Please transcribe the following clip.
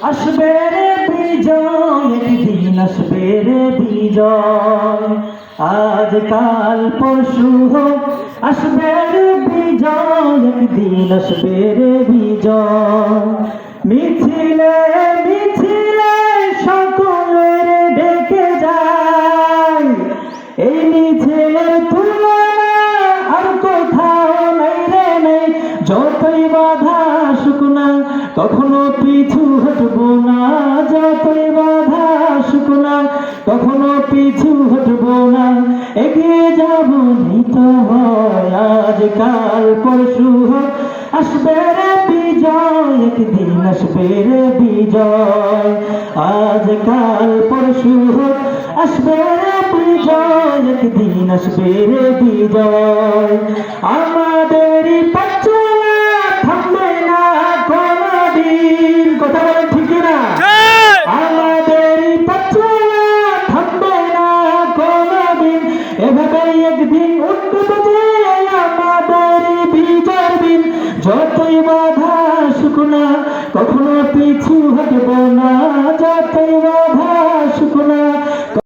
আসবে রে বিজয়, একদিন আসবে রে বিজয়। আজ কাল পরশু হোক, আসবে রে বিজয়, একদিন আসবে রে বিজয়। মিছিলে মিছিলে সকলের ডেকে যায়, এই মিছিলের তুলনা আর কোথাও নাই রে নেই। যতই বাধা আসুক না কখনো পিছু হটবো না, যতই বাধা আসুক না কখনো পিছু হটবো না। এগিয়ে যাব নিত হয়, আজ কাল পরশু হোক, আসবে রে বিজয়, একদিন আসবে রে বিজয়। আজ কাল পরশু হোক, আসবে রে বিজয়, একদিন আসবে রে বিজয়। আমাদেরই পথ চলা থামবে না কোনদিন, কথা বলেন ঠিক না? আমাদেরই পথ চলা থামবে না কোনদিন, এভাবেই একদিন উঠবে যে আমাদেরই বিজয়ের দিন। যতই বাধা আসুক না কখনো পিছু হটবো না, যতই বাধা আসুক না।